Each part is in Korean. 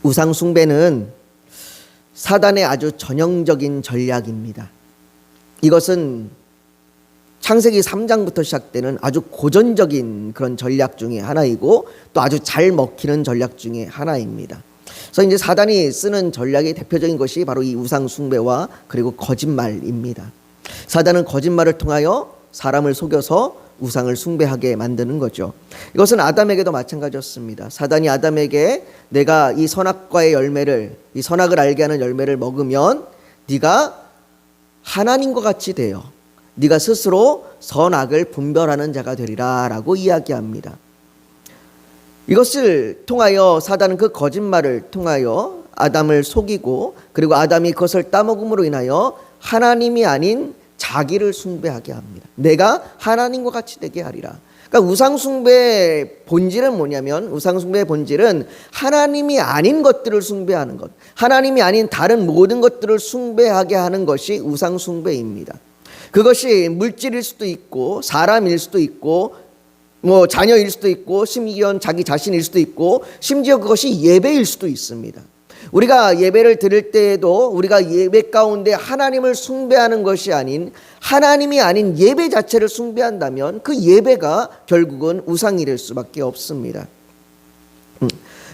우상 숭배는 사단의 아주 전형적인 전략입니다. 이것은 창세기 3장부터 시작되는 아주 고전적인 그런 전략 중에 하나이고 또 아주 잘 먹히는 전략 중에 하나입니다. 그래서 이제 사단이 쓰는 전략의 대표적인 것이 바로 이 우상 숭배와 그리고 거짓말입니다. 사단은 거짓말을 통하여 사람을 속여서 우상을 숭배하게 만드는 거죠. 이것은 아담에게도 마찬가지였습니다. 사단이 아담에게 내가 이 선악과의 열매를, 이 선악을 알게 하는 열매를 먹으면 네가 하나님과 같이 되어 네가 스스로 선악을 분별하는 자가 되리라 라고 이야기합니다. 이것을 통하여 사단은 그 거짓말을 통하여 아담을 속이고 그리고 아담이 그것을 따먹음으로 인하여 하나님이 아닌 자기를 숭배하게 합니다. 내가 하나님과 같이 되게 하리라. 그러니까 우상숭배의 본질은 뭐냐면, 우상숭배의 본질은 하나님이 아닌 것들을 숭배하는 것, 하나님이 아닌 다른 모든 것들을 숭배하게 하는 것이 우상숭배입니다. 그것이 물질일 수도 있고 사람일 수도 있고 뭐 자녀일 수도 있고 심지어 자기 자신일 수도 있고 심지어 그것이 예배일 수도 있습니다. 우리가 예배를 드릴 때에도 우리가 예배 가운데 하나님을 숭배하는 것이 아닌 하나님이 아닌 예배 자체를 숭배한다면 그 예배가 결국은 우상이 될 수밖에 없습니다.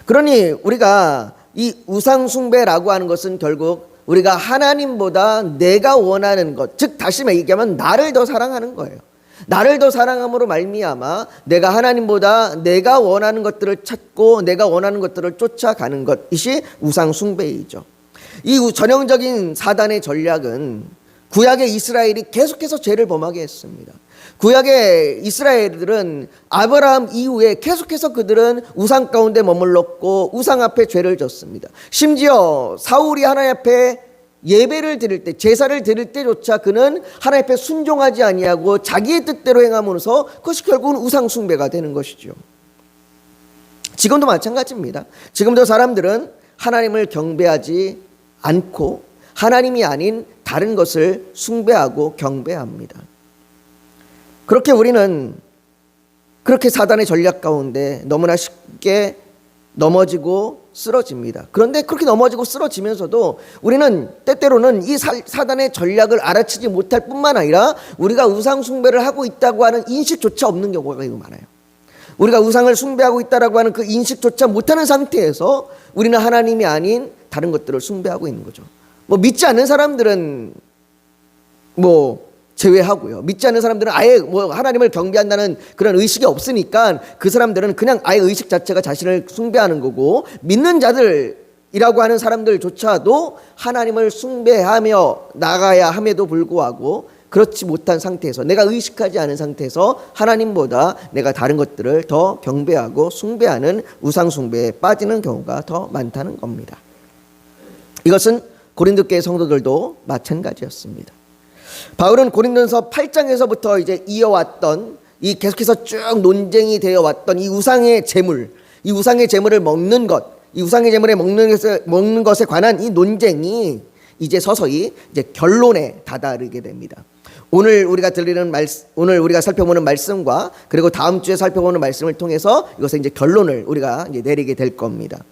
그러니 우리가 이 우상 숭배라고 하는 것은 결국 우리가 하나님보다 내가 원하는 것, 즉 다시 얘기하면 나를 더 사랑하는 거예요. 나를 더 사랑함으로 말미암아 내가 하나님보다 내가 원하는 것들을 찾고 내가 원하는 것들을 쫓아가는 것이 우상 숭배이죠. 이 전형적인 사단의 전략은 구약의 이스라엘이 계속해서 죄를 범하게 했습니다. 구약의 이스라엘들은 아브라함 이후에 계속해서 그들은 우상 가운데 머물렀고 우상 앞에 죄를 졌습니다. 심지어 사울이 하나님 앞에 예배를 드릴 때, 제사를 드릴 때조차 그는 하나님 앞에 순종하지 아니하고 자기의 뜻대로 행함으로써 그것이 결국은 우상 숭배가 되는 것이죠. 지금도 마찬가지입니다. 지금도 사람들은 하나님을 경배하지 않고 하나님이 아닌 다른 것을 숭배하고 경배합니다. 그렇게 우리는 그렇게 사단의 전략 가운데 너무나 쉽게 넘어지고 쓰러집니다. 그런데 그렇게 넘어지고 쓰러지면서도 우리는 때때로는 이 사단의 전략을 알아채지 못할 뿐만 아니라 우리가 우상 숭배를 하고 있다고 하는 인식조차 없는 경우가 많아요. 우리가 우상을 숭배하고 있다고 하는 그 인식조차 못하는 상태에서 우리는 하나님이 아닌 다른 것들을 숭배하고 있는 거죠. 믿지 않는 사람들은 제외하고요. 믿지 않는 사람들은 아예 하나님을 경배한다는 그런 의식이 없으니까 그 사람들은 그냥 아예 의식 자체가 자신을 숭배하는 거고, 믿는 자들이라고 하는 사람들조차도 하나님을 숭배하며 나가야 함에도 불구하고 그렇지 못한 상태에서, 내가 의식하지 않은 상태에서 하나님보다 내가 다른 것들을 더 경배하고 숭배하는 우상 숭배에 빠지는 경우가 더 많다는 겁니다. 이것은 고린도 교회 성도들도 마찬가지였습니다. 바울은 고린도전서 8장에서부터 이제 이어왔던 이 계속해서 쭉 논쟁이 되어 왔던 이 우상의 제물, 이 우상의 제물을 먹는 것, 이 우상의 제물에 먹는 것에 관한 이 논쟁이 이제 서서히 이제 결론에 다다르게 됩니다. 오늘 우리가 살펴보는 말씀과 그리고 다음 주에 살펴보는 말씀을 통해서 이것의 이제 결론을 우리가 이제 내리게 될 겁니다.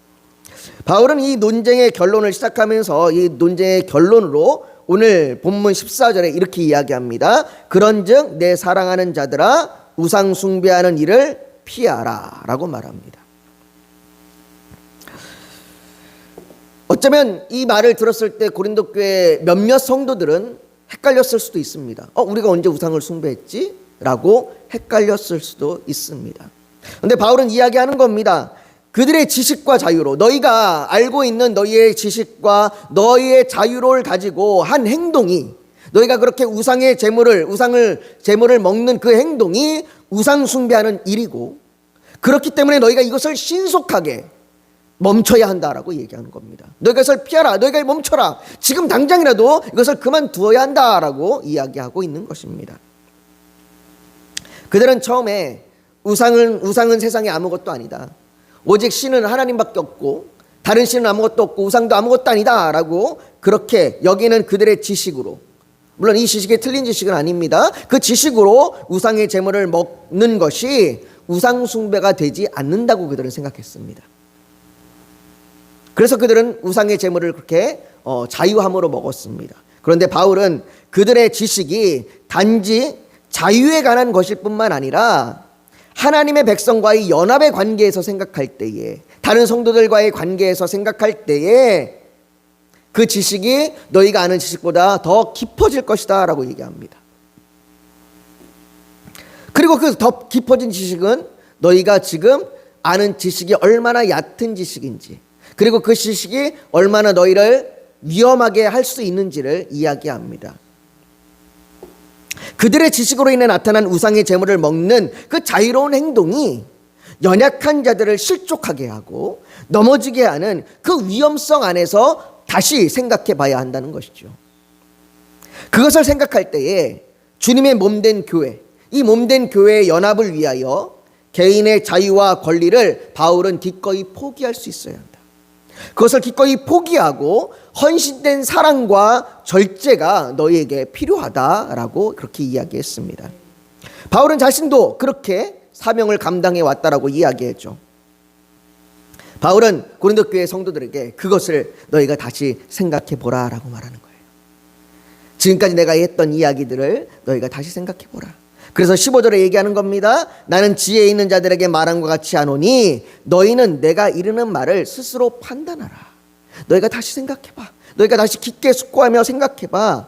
바울은 이 논쟁의 결론을 시작하면서 이 논쟁의 결론으로 오늘 본문 14절에 이렇게 이야기합니다. 그런즉 내 사랑하는 자들아 우상 숭배하는 일을 피하라 라고 말합니다. 어쩌면 이 말을 들었을 때 고린도 교회 몇몇 성도들은 헷갈렸을 수도 있습니다. 우리가 언제 우상을 숭배했지? 라고 헷갈렸을 수도 있습니다. 그런데 바울은 이야기하는 겁니다. 그들의 지식과 자유로, 너희가 알고 있는 너희의 지식과 너희의 자유를 가지고 한 행동이, 너희가 그렇게 우상의 제물을 먹는 그 행동이 우상 숭배하는 일이고, 그렇기 때문에 너희가 이것을 신속하게 멈춰야 한다라고 얘기하는 겁니다. 너희가 이것을 피하라, 너희가 멈춰라, 지금 당장이라도 이것을 그만두어야 한다라고 이야기하고 있는 것입니다. 그들은 처음에 우상은 세상에 아무것도 아니다, 오직 신은 하나님밖에 없고 다른 신은 아무것도 없고 우상도 아무것도 아니다 라고 그렇게 여기는 그들의 지식으로, 물론 이 지식이 틀린 지식은 아닙니다. 그 지식으로 우상의 제물을 먹는 것이 우상 숭배가 되지 않는다고 그들은 생각했습니다. 그래서 그들은 우상의 제물을 그렇게 자유함으로 먹었습니다. 그런데 바울은 그들의 지식이 단지 자유에 관한 것일 뿐만 아니라 하나님의 백성과의 연합의 관계에서 생각할 때에, 다른 성도들과의 관계에서 생각할 때에 그 지식이 너희가 아는 지식보다 더 깊어질 것이다 라고 얘기합니다. 그리고 그 더 깊어진 지식은 너희가 지금 아는 지식이 얼마나 얕은 지식인지, 그리고 그 지식이 얼마나 너희를 위험하게 할 수 있는지를 이야기합니다. 그들의 지식으로 인해 나타난 우상의 제물을 먹는 그 자유로운 행동이 연약한 자들을 실족하게 하고 넘어지게 하는 그 위험성 안에서 다시 생각해 봐야 한다는 것이죠. 그것을 생각할 때에 주님의 몸된 교회, 이 몸된 교회의 연합을 위하여 개인의 자유와 권리를 바울은 기꺼이 포기할 수 있어야 한다. 그것을 기꺼이 포기하고 헌신된 사랑과 절제가 너희에게 필요하다라고 그렇게 이야기했습니다. 바울은 자신도 그렇게 사명을 감당해 왔다라고 이야기했죠. 바울은 고린도 교회 성도들에게 그것을 너희가 다시 생각해 보라라고 말하는 거예요. 지금까지 내가 했던 이야기들을 너희가 다시 생각해 보라. 그래서 15절에 얘기하는 겁니다. 나는 지혜 있는 자들에게 말함과 같이 하노니 너희는 내가 이르는 말을 스스로 판단하라. 너희가 다시 생각해봐. 너희가 다시 깊게 숙고하며 생각해봐.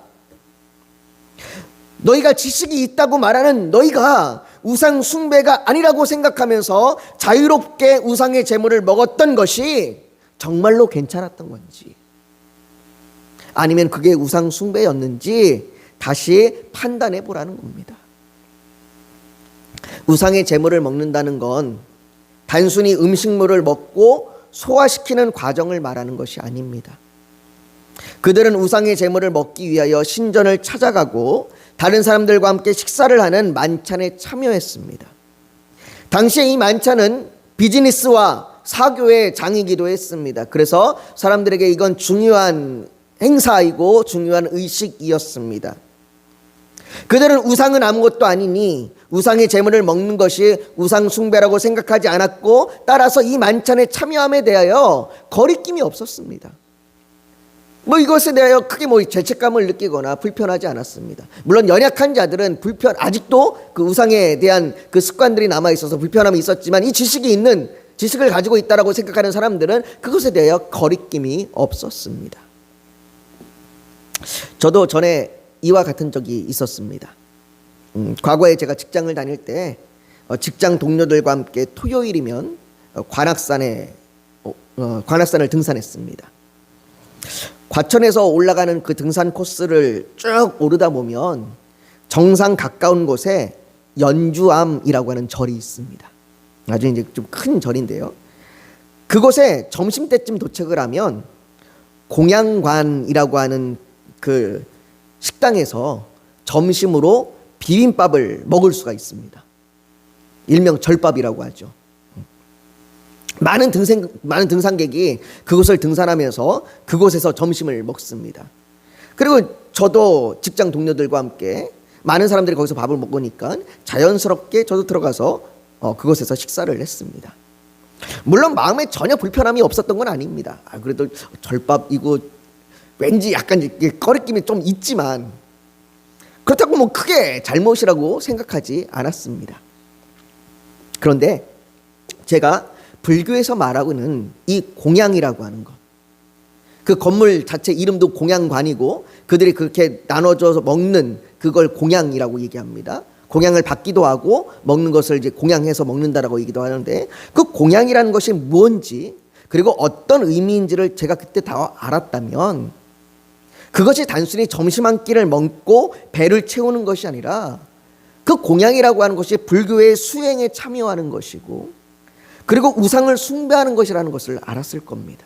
너희가 지식이 있다고 말하는 너희가 우상 숭배가 아니라고 생각하면서 자유롭게 우상의 제물을 먹었던 것이 정말로 괜찮았던 건지, 아니면 그게 우상 숭배였는지 다시 판단해 보라는 겁니다. 우상의 제물을 먹는다는 건 단순히 음식물을 먹고 소화시키는 과정을 말하는 것이 아닙니다. 그들은 우상의 제물을 먹기 위하여 신전을 찾아가고 다른 사람들과 함께 식사를 하는 만찬에 참여했습니다. 당시에 이 만찬은 비즈니스와 사교의 장이기도 했습니다. 그래서 사람들에게 이건 중요한 행사이고 중요한 의식이었습니다. 그들은 우상은 아무것도 아니니 우상의 제물을 먹는 것이 우상 숭배라고 생각하지 않았고, 따라서 이 만찬에 참여함에 대하여 거리낌이 없었습니다. 이것에 대하여 크게 죄책감을 느끼거나 불편하지 않았습니다. 물론 연약한 자들은 아직도 그 우상에 대한 그 습관들이 남아 있어서 불편함이 있었지만, 이 지식을 가지고 있다라고 생각하는 사람들은 그것에 대하여 거리낌이 없었습니다. 저도 전에 이와 같은 적이 있었습니다. 과거에 제가 직장을 다닐 때 직장 동료들과 함께 토요일이면 관악산을 등산했습니다. 과천에서 올라가는 그 등산 코스를 쭉 오르다 보면 정상 가까운 곳에 연주암이라고 하는 절이 있습니다. 아주 이제 좀 큰 절인데요. 그곳에 점심 때쯤 도착을 하면 공양관이라고 하는 그 식당에서 점심으로 비빔밥을 먹을 수가 있습니다. 일명 절밥이라고 하죠. 많은 등산객이 그곳을 등산하면서 그곳에서 점심을 먹습니다. 그리고 저도 직장 동료들과 함께 많은 사람들이 거기서 밥을 먹으니까 자연스럽게 저도 들어가서 그곳에서 식사를 했습니다. 물론 마음에 전혀 불편함이 없었던 건 아닙니다. 그래도 절밥이고 왠지 약간 거리낌이 좀 있지만 그렇다고 크게 잘못이라고 생각하지 않았습니다. 그런데 제가 불교에서 말하고는 이 공양이라고 하는 것, 그 건물 자체 이름도 공양관이고 그들이 그렇게 나눠줘서 먹는 그걸 공양이라고 얘기합니다. 공양을 받기도 하고 먹는 것을 이제 공양해서 먹는다라고 얘기도 하는데, 그 공양이라는 것이 뭔지 그리고 어떤 의미인지를 제가 그때 다 알았다면 그것이 단순히 점심 한 끼를 먹고 배를 채우는 것이 아니라 그 공양이라고 하는 것이 불교의 수행에 참여하는 것이고 그리고 우상을 숭배하는 것이라는 것을 알았을 겁니다.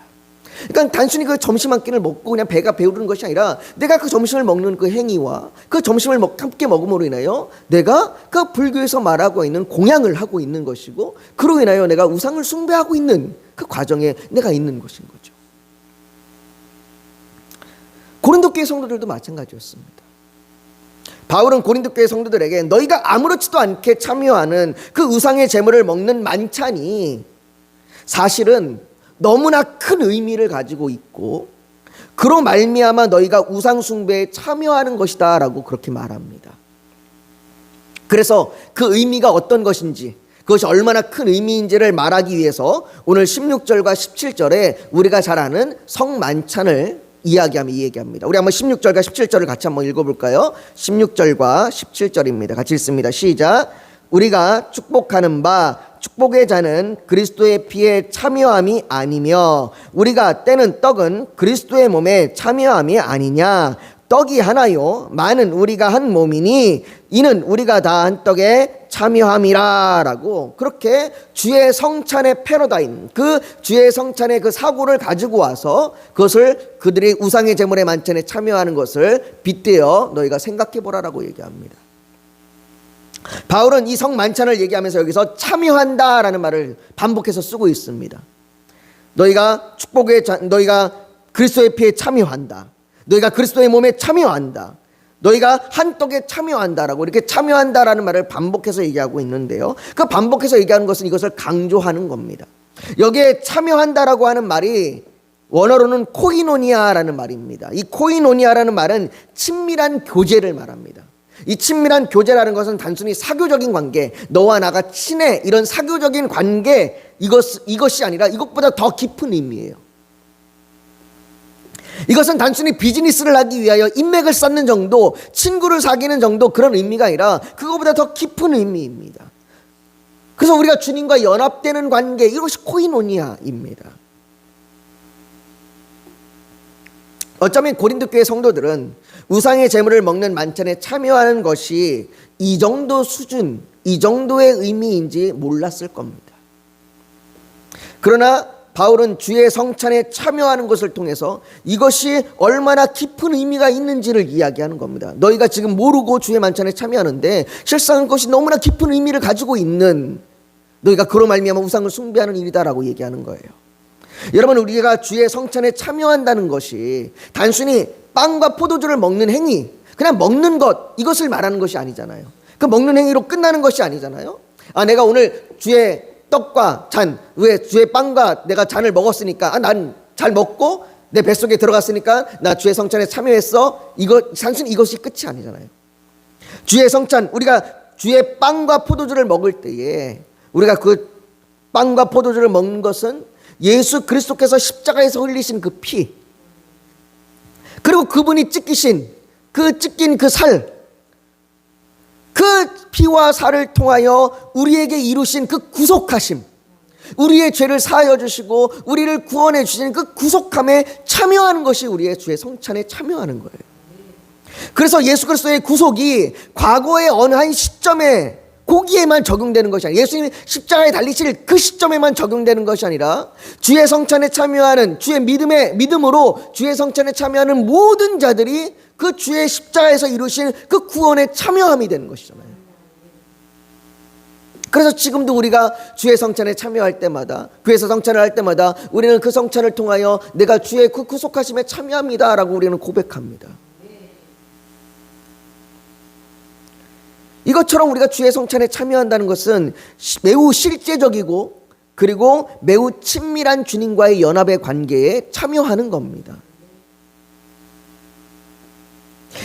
그러니까 단순히 그 점심 한 끼를 먹고 그냥 배가 배부르는 것이 아니라 내가 그 점심을 먹는 그 행위와 그 점심을 함께 먹음으로 인하여 내가 그 불교에서 말하고 있는 공양을 하고 있는 것이고, 그로 인하여 내가 우상을 숭배하고 있는 그 과정에 내가 있는 것인 거죠. 고린도 교회 성도들도 마찬가지였습니다. 바울은 고린도 교회 성도들에게 너희가 아무렇지도 않게 참여하는 그 우상의 제물을 먹는 만찬이 사실은 너무나 큰 의미를 가지고 있고 그로 말미암아 너희가 우상 숭배에 참여하는 것이다 라고 그렇게 말합니다. 그래서 그 의미가 어떤 것인지, 그것이 얼마나 큰 의미인지를 말하기 위해서 오늘 16절과 17절에 우리가 잘 아는 성만찬을 얘기합니다. 우리 한번 16절과 17절을 같이 한번 읽어볼까요? 16절과 17절입니다. 같이 읽습니다. 시작. 우리가 축복하는 바 축복의 잔은 그리스도의 피에 참여함이 아니며 우리가 떼는 떡은 그리스도의 몸에 참여함이 아니냐. 떡이 하나요 많은 우리가 한 몸이니 이는 우리가 다 한 떡에 참여함이라 라고 그렇게 주의 성찬의 패러다임, 그 주의 성찬의 그 사고를 가지고 와서 그것을 그들이 우상의 제물의 만찬에 참여하는 것을 빗대어 너희가 생각해 보라라고 얘기합니다. 바울은 이 성만찬을 얘기하면서 여기서 참여한다라는 말을 반복해서 쓰고 있습니다. 너희가 너희가 그리스도의 피에 참여한다. 너희가 그리스도의 몸에 참여한다. 너희가 한 떡에 참여한다라고 이렇게 참여한다라는 말을 반복해서 얘기하고 있는데요. 그 반복해서 얘기하는 것은 이것을 강조하는 겁니다. 여기에 참여한다라고 하는 말이 원어로는 코이노니아라는 말입니다. 이 코이노니아라는 말은 친밀한 교제를 말합니다. 이 친밀한 교제라는 것은 단순히 사교적인 관계, 너와 나가 친해 이런 사교적인 관계 이것이 아니라 이것보다 더 깊은 의미예요. 이것은 단순히 비즈니스를 하기 위하여 인맥을 쌓는 정도, 친구를 사귀는 정도 그런 의미가 아니라 그것보다 더 깊은 의미입니다. 그래서 우리가 주님과 연합되는 관계, 이것이 코이노니아입니다. 어쩌면 고린도 교회 성도들은 우상의 제물을 먹는 만찬에 참여하는 것이 이 정도 수준, 이 정도의 의미인지 몰랐을 겁니다. 그러나 바울은 주의 성찬에 참여하는 것을 통해서 이것이 얼마나 깊은 의미가 있는지를 이야기하는 겁니다. 너희가 지금 모르고 주의 만찬에 참여하는데 실상은 그것이 너무나 깊은 의미를 가지고 있는, 너희가 그로 말미암아 우상을 숭배하는 일이다라고 얘기하는 거예요. 여러분, 우리가 주의 성찬에 참여한다는 것이 단순히 빵과 포도주를 먹는 행위, 그냥 먹는 것, 이것을 말하는 것이 아니잖아요. 그 먹는 행위로 끝나는 것이 아니잖아요. 내가 오늘 주의 떡과 잔, 왜 주의 빵과 내가 잔을 먹었으니까 난 잘 먹고 내 뱃속에 들어갔으니까 나 주의 성찬에 참여했어. 단순히 이것이 끝이 아니잖아요. 주의 성찬, 우리가 주의 빵과 포도주를 먹을 때에 우리가 그 빵과 포도주를 먹는 것은 예수 그리스도께서 십자가에서 흘리신 그 피, 그리고 그분이 찢긴 그 살, 그 피와 살을 통하여 우리에게 이루신 그 구속하심, 우리의 죄를 사하여 주시고 우리를 구원해 주시는 그 구속함에 참여하는 것이 우리의 주의 성찬에 참여하는 거예요. 그래서 예수 그리스도의 구속이 과거의 어느 한 시점에 거기에만 적용되는 것이 아니라, 예수님이 십자가에 달리실 그 시점에만 적용되는 것이 아니라 주의 성찬에 참여하는, 주의 믿음으로 주의 성찬에 참여하는 모든 자들이 그 주의 십자가에서 이루신 그 구원에 참여함이 되는 것이잖아요. 그래서 지금도 우리가 주의 성찬에 참여할 때마다, 교회에서 성찬을 할 때마다 우리는 그 성찬을 통하여 내가 주의 그 구속하심에 참여합니다 라고 우리는 고백합니다. 이것처럼 우리가 주의 성찬에 참여한다는 것은 매우 실제적이고 그리고 매우 친밀한 주님과의 연합의 관계에 참여하는 겁니다.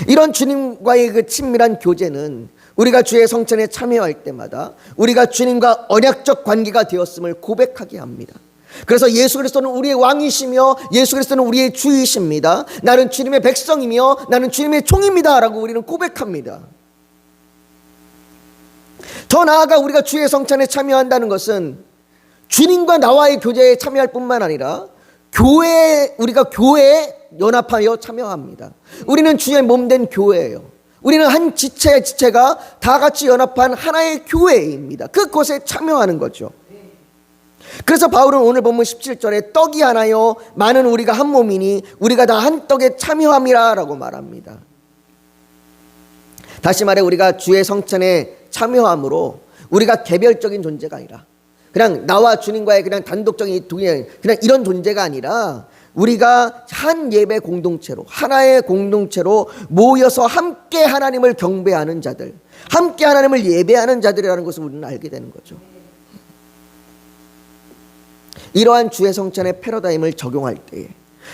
이런 주님과의 그 친밀한 교제는 우리가 주의 성찬에 참여할 때마다 우리가 주님과 언약적 관계가 되었음을 고백하게 합니다. 그래서 예수 그리스도는 우리의 왕이시며 예수 그리스도는 우리의 주이십니다. 나는 주님의 백성이며 나는 주님의 종입니다 라고 우리는 고백합니다. 더 나아가 우리가 주의 성찬에 참여한다는 것은 주님과 나와의 교제에 참여할 뿐만 아니라 우리가 교회에 연합하여 참여합니다. 우리는 주의 몸된 교회예요. 우리는 한 지체가 다 같이 연합한 하나의 교회입니다. 그곳에 참여하는 거죠. 그래서 바울은 오늘 본문 17절에 떡이 하나요 많은 우리가 한 몸이니 우리가 다 한 떡에 참여함이라 라고 말합니다. 다시 말해 우리가 주의 성찬에 참여함으로 우리가 개별적인 존재가 아니라 그냥 나와 주님과의 그냥 단독적인 그냥 이런 존재가 아니라 우리가 한 예배 공동체로, 하나의 공동체로 모여서 함께 하나님을 경배하는 자들, 함께 하나님을 예배하는 자들이라는 것을 우리는 알게 되는 거죠. 이러한 주의 성찬의 패러다임을 적용할 때에,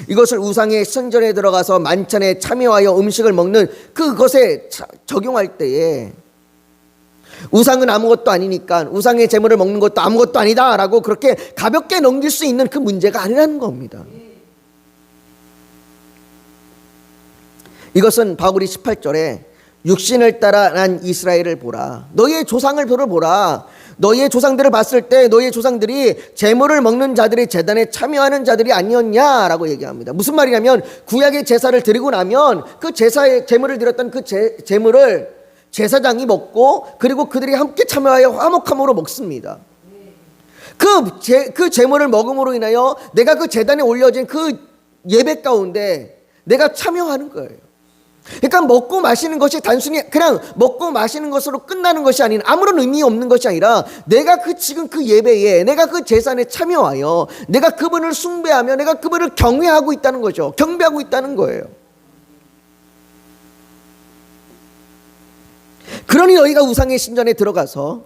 이것을 우상의 선전에 들어가서 만찬에 참여하여 음식을 먹는 그것에 적용할 때에, 우상은 아무것도 아니니까 우상의 제물을 먹는 것도 아무것도 아니다 라고 그렇게 가볍게 넘길 수 있는 그 문제가 아니라는 겁니다. 이것은 바울이 18절에 육신을 따라 난 이스라엘을 보라, 너희의 조상을 보라, 너희의 조상들을 봤을 때 너희의 조상들이 제물을 먹는 자들이 제단에 참여하는 자들이 아니었냐라고 얘기합니다. 무슨 말이냐면 구약의 제사를 드리고 나면 그 제사에 제물을 드렸던 그 제물을 제사장이 먹고 그리고 그들이 함께 참여하여 화목함으로 먹습니다. 그 제물을 먹음으로 인하여 내가 그 제단에 올려진 그 예배 가운데 내가 참여하는 거예요. 그러니까 먹고 마시는 것이 단순히 그냥 먹고 마시는 것으로 끝나는 것이 아닌, 아무런 의미 없는 것이 아니라 내가 지금 그 예배에, 내가 그 제산에 참여하여 내가 그분을 숭배하며 내가 그분을 경외하고 있다는 거죠. 경배하고 있다는 거예요. 그러니 너희가 우상의 신전에 들어가서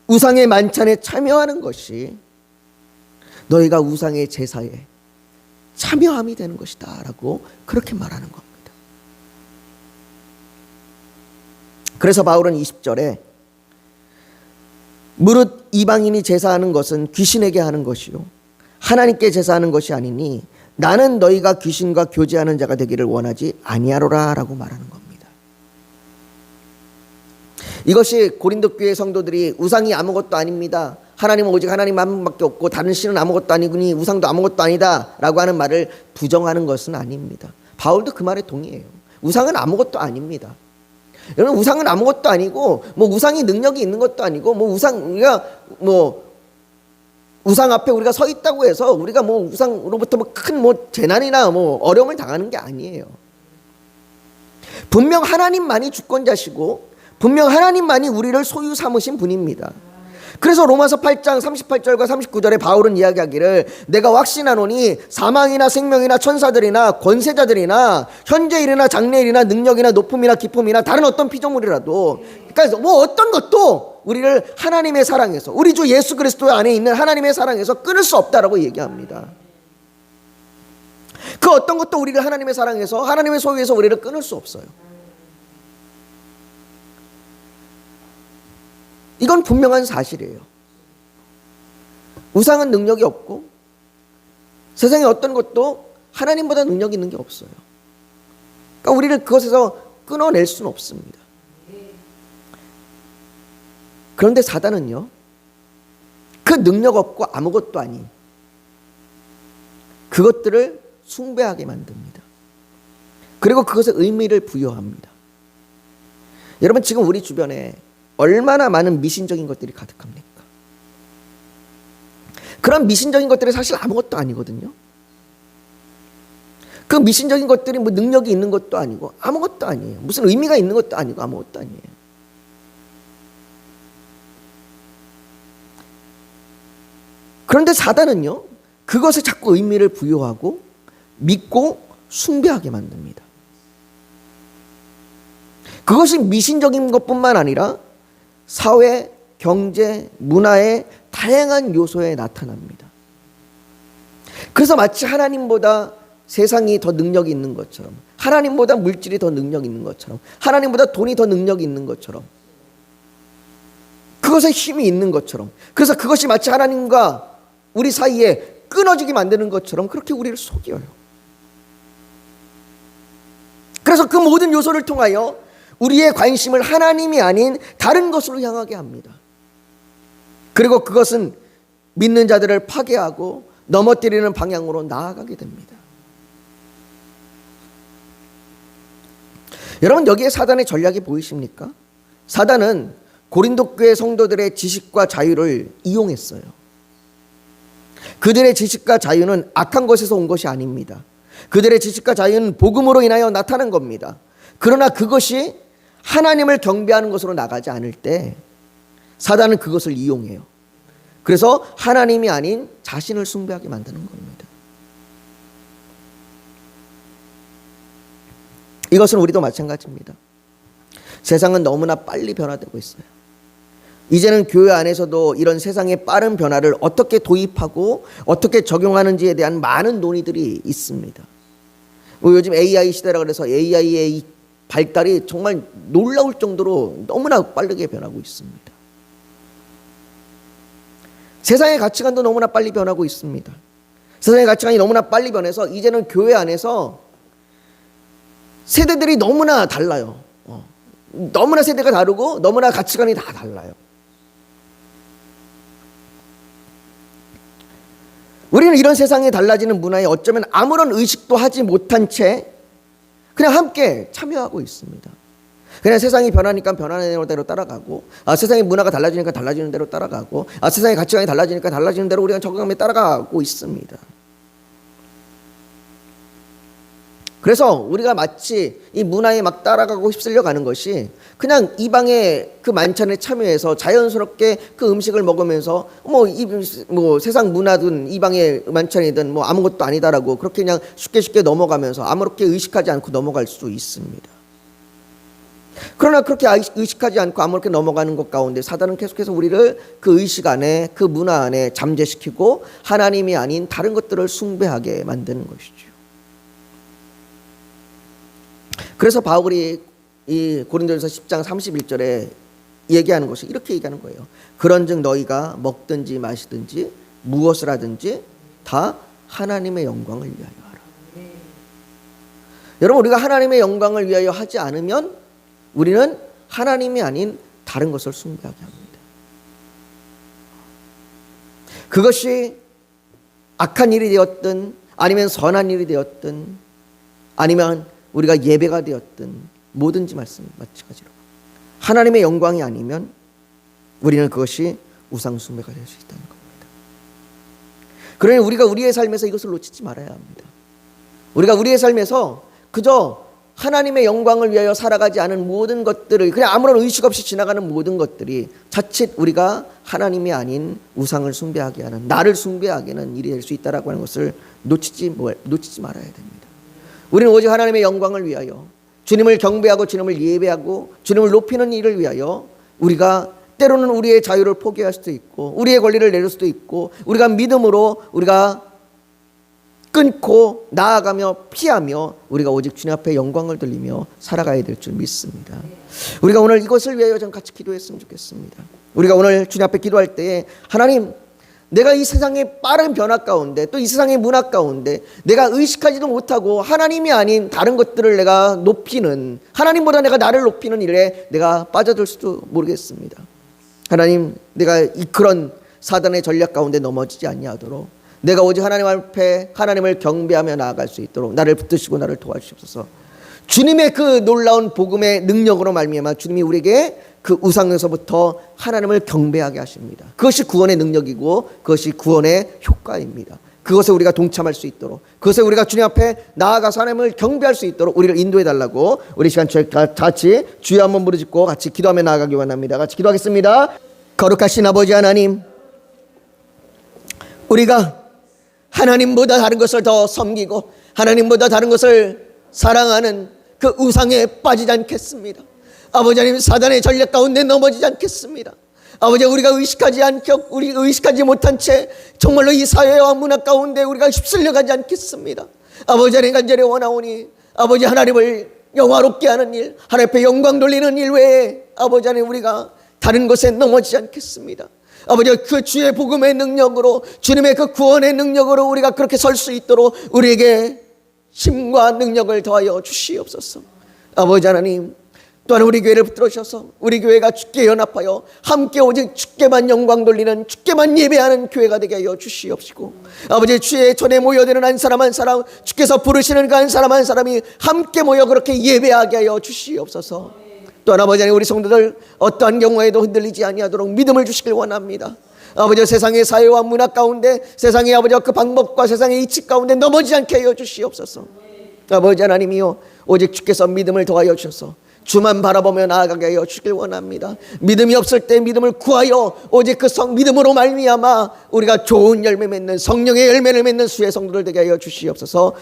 우상의 만찬에 참여하는 것이 너희가 우상의 제사에 참여함이 되는 것이다 라고 그렇게 말하는 겁니다. 그래서 바울은 20절에 무릇 이방인이 제사하는 것은 귀신에게 하는 것이요 하나님께 제사하는 것이 아니니 나는 너희가 귀신과 교제하는 자가 되기를 원하지 아니하노라 라고 말하는 겁니다. 이것이 고린도 교회 성도들이 우상이 아무것도 아닙니다, 하나님은 오직 하나님 한 분밖에 없고 다른 신은 아무것도 아니구니 우상도 아무것도 아니다 라고 하는 말을 부정하는 것은 아닙니다. 바울도 그 말에 동의해요. 우상은 아무것도 아닙니다. 여러분, 우상은 아무것도 아니고 뭐 우상이 능력이 있는 것도 아니고 뭐 우상 앞에 우리가 서 있다고 해서 우리가 뭐 우상으로부터 큰 재난이나 어려움을 당하는 게 아니에요. 분명 하나님만이 주권자시고 분명 하나님만이 우리를 소유 삼으신 분입니다. 그래서 로마서 8장 38절과 39절에 바울은 이야기하기를 내가 확신하노니 사망이나 생명이나 천사들이나 권세자들이나 현재일이나 장래일이나 능력이나 높음이나 깊음이나 다른 어떤 피조물이라도, 그러니까 어떤 것도 우리를 하나님의 사랑에서, 우리 주 예수 그리스도 안에 있는 하나님의 사랑에서 끊을 수 없다라고 얘기합니다. 그 어떤 것도 우리를 하나님의 사랑에서, 하나님의 소유에서 우리를 끊을 수 없어요. 이건 분명한 사실이에요. 우상은 능력이 없고 세상에 어떤 것도 하나님보다 능력이 있는 게 없어요. 그러니까 우리를 그것에서 끊어낼 수는 없습니다. 그런데 사단은요, 그 능력 없고 아무것도 아닌 그것들을 숭배하게 만듭니다. 그리고 그것에 의미를 부여합니다. 여러분, 지금 우리 주변에 얼마나 많은 미신적인 것들이 가득합니까? 그런 미신적인 것들이 사실 아무것도 아니거든요. 그 미신적인 것들이 능력이 있는 것도 아니고 아무것도 아니에요. 무슨 의미가 있는 것도 아니고 아무것도 아니에요. 그런데 사단은요, 그것에 자꾸 의미를 부여하고 믿고 숭배하게 만듭니다. 그것이 미신적인 것뿐만 아니라 사회, 경제, 문화의 다양한 요소에 나타납니다. 그래서 마치 하나님보다 세상이 더 능력이 있는 것처럼, 하나님보다 물질이 더 능력이 있는 것처럼, 하나님보다 돈이 더 능력이 있는 것처럼, 그것에 힘이 있는 것처럼, 그래서 그것이 마치 하나님과 우리 사이에 끊어지게 만드는 것처럼 그렇게 우리를 속여요. 그래서 그 모든 요소를 통하여 우리의 관심을 하나님이 아닌 다른 것으로 향하게 합니다. 그리고 그것은 믿는 자들을 파괴하고 넘어뜨리는 방향으로 나아가게 됩니다. 여러분, 여기에 사단의 전략이 보이십니까? 사단은 고린도 교회 성도들의 지식과 자유를 이용했어요. 그들의 지식과 자유는 악한 것에서 온 것이 아닙니다. 그들의 지식과 자유는 복음으로 인하여 나타난 겁니다. 그러나 그것이 하나님을 경배하는 것으로 나가지 않을 때 사단은 그것을 이용해요. 그래서 하나님이 아닌 자신을 숭배하게 만드는 겁니다. 이것은 우리도 마찬가지입니다. 세상은 너무나 빨리 변화되고 있어요. 이제는 교회 안에서도 이런 세상의 빠른 변화를 어떻게 도입하고 어떻게 적용하는지에 대한 많은 논의들이 있습니다. 요즘 AI 시대라 그래서 AI의 발달이 정말 놀라울 정도로 너무나 빠르게 변하고 있습니다. 세상의 가치관도 너무나 빨리 변하고 있습니다. 세상의 가치관이 너무나 빨리 변해서 이제는 교회 안에서 세대들이 너무나 달라요. 너무나 세대가 다르고 너무나 가치관이 다 달라요. 우리는 이런 세상에 달라지는 문화에 어쩌면 아무런 의식도 하지 못한 채 그냥 함께 참여하고 있습니다. 그냥 세상이 변하니까 변하는 대로 따라가고, 세상의 문화가 달라지니까 달라지는 대로 따라가고, 세상의 가치관이 달라지니까 달라지는 대로 우리가 적응하며 따라가고 있습니다. 그래서 우리가 마치 이 문화에 막 따라가고 휩쓸려 가는 것이 그냥 이방의 그 만찬에 참여해서 자연스럽게 그 음식을 먹으면서 뭐 세상 문화든 이방의 만찬이든 뭐 아무것도 아니다라고 그렇게 그냥 쉽게 넘어가면서 아무렇게 의식하지 않고 넘어갈 수 있습니다. 그러나 그렇게 의식하지 않고 아무렇게 넘어가는 것 가운데 사단은 계속해서 우리를 그 의식 안에, 그 문화 안에 잠재시키고 하나님이 아닌 다른 것들을 숭배하게 만드는 것이죠. 그래서 바울이 이 고린도전서 10장 31절에 얘기하는 것이 이렇게 얘기하는 거예요. 그런즉 너희가 먹든지 마시든지 무엇을 하든지 다 하나님의 영광을 위하여 하라. 여러분, 우리가 하나님의 영광을 위하여 하지 않으면 우리는 하나님이 아닌 다른 것을 숭배하게 합니다. 그것이 악한 일이 되었든 아니면 선한 일이 되었든 아니면 우리가 예배가 되었든 뭐든지 마찬가지로 하나님의 영광이 아니면 우리는 그것이 우상 숭배가 될 수 있다는 겁니다. 그러니 우리가 우리의 삶에서 이것을 놓치지 말아야 합니다. 우리가 우리의 삶에서 그저 하나님의 영광을 위하여 살아가지 않은 모든 것들을 그냥 아무런 의식 없이 지나가는 모든 것들이 자칫 우리가 하나님이 아닌 우상을 숭배하게 하는, 나를 숭배하게 하는 일이 될 수 있다라고 하는 것을 놓치지 말아야 됩니다. 우리는 오직 하나님의 영광을 위하여 주님을 경배하고 주님을 예배하고 주님을 높이는 일을 위하여 우리가 때로는 우리의 자유를 포기할 수도 있고 우리의 권리를 내릴 수도 있고 우리가 믿음으로 우리가 끊고 나아가며 피하며 우리가 오직 주님 앞에 영광을 돌리며 살아가야 될 줄 믿습니다. 우리가 오늘 이것을 위하여 좀 같이 기도했으면 좋겠습니다. 우리가 오늘 주님 앞에 기도할 때에 하나님, 내가 이 세상의 빠른 변화 가운데 또 이 세상의 문화 가운데 내가 의식하지도 못하고 하나님이 아닌 다른 것들을 내가 높이는, 하나님보다 내가 나를 높이는 일에 내가 빠져들 수도 모르겠습니다. 하나님, 내가 그런 사단의 전략 가운데 넘어지지 아니하도록 내가 오직 하나님 앞에 하나님을 경배하며 나아갈 수 있도록 나를 붙드시고 나를 도와주시옵소서. 주님의 그 놀라운 복음의 능력으로 말미암아 주님이 우리에게 그 우상에서부터 하나님을 경배하게 하십니다. 그것이 구원의 능력이고 그것이 구원의 효과입니다. 그것에 우리가 동참할 수 있도록, 그것에 우리가 주님 앞에 나아가서 하나님을 경배할 수 있도록 우리를 인도해 달라고 우리 시간 같이 주여 한번 부르짖고 같이 기도하며 나아가기 원합니다. 같이 기도하겠습니다. 거룩하신 아버지 하나님, 우리가 하나님보다 다른 것을 더 섬기고 하나님보다 다른 것을 사랑하는 그 우상에 빠지지 않겠습니다. 아버지 하나님, 사단의 전략 가운데 넘어지지 않겠습니다. 아버지, 우리가 의식하지 못한 채 정말로 이 사회와 문화 가운데 우리가 휩쓸려가지 않겠습니다. 아버지 하나님, 간절히 원하오니 아버지 하나님을 영화롭게 하는 일, 하나님 앞에 영광 돌리는 일 외에 아버지 하나님 우리가 다른 것에 넘어지지 않겠습니다. 아버지, 그 주의 복음의 능력으로, 주님의 그 구원의 능력으로 우리가 그렇게 설 수 있도록 우리에게 힘과 능력을 더하여 주시옵소서. 아버지 하나님, 또한 우리 교회를 붙들으셔서 우리 교회가 주께 연합하여 함께 오직 주께만 영광 돌리는, 주께만 예배하는 교회가 되게 하여 주시옵시고, 아버지, 주의 전에 모여드는 한 사람 한 사람, 주께서 부르시는 그 한 사람 한 사람이 함께 모여 그렇게 예배하게 하여 주시옵소서. 또한 아버지 하나님, 우리 성도들 어떠한 경우에도 흔들리지 아니하도록 믿음을 주시길 원합니다. 아버지, 세상의 사회와 문화 가운데, 세상의 아버지 그 방법과 세상의 이치 가운데 넘어지지 않게 하여 주시옵소서. 아버지 하나님이요, 오직 주께서 믿음을 더하여 주셔서 주만 바라보며 나아가게 하여 주길 원합니다. 믿음이 없을 때 믿음을 구하여 오직 그 믿음으로 말미암아 우리가 좋은 열매 맺는, 성령의 열매를 맺는 수의 성도들 되게 하여 주시옵소서.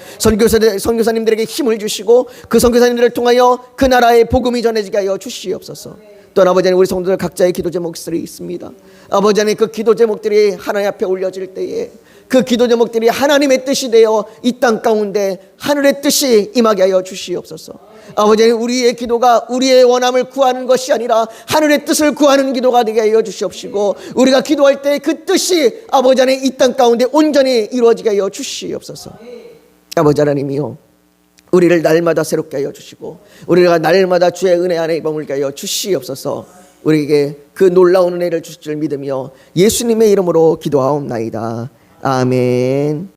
선교사님들에게 힘을 주시고 그 선교사님들을 통하여 그 나라의 복음이 전해지게 하여 주시옵소서. 또한 아버지 하나님, 우리 성도들 각자의 기도 제목들이 있습니다. 아버지 하나님, 그 기도 제목들이 하나님 앞에 올려질 때에 그 기도 제목들이 하나님의 뜻이 되어 이 땅 가운데 하늘의 뜻이 임하게 하여 주시옵소서. 아버지 하나님, 우리의 기도가 우리의 원함을 구하는 것이 아니라 하늘의 뜻을 구하는 기도가 되게 하여 주시옵시고, 우리가 기도할 때 그 뜻이 아버지 하나님 이 땅 가운데 온전히 이루어지게 하여 주시옵소서. 아버지 하나님이요, 우리를 날마다 새롭게 하여 주시고 우리가 날마다 주의 은혜 안에 머물게 하여 주시옵소서. 우리에게 그 놀라운 은혜를 주실 줄 믿으며 예수님의 이름으로 기도하옵나이다. 아멘.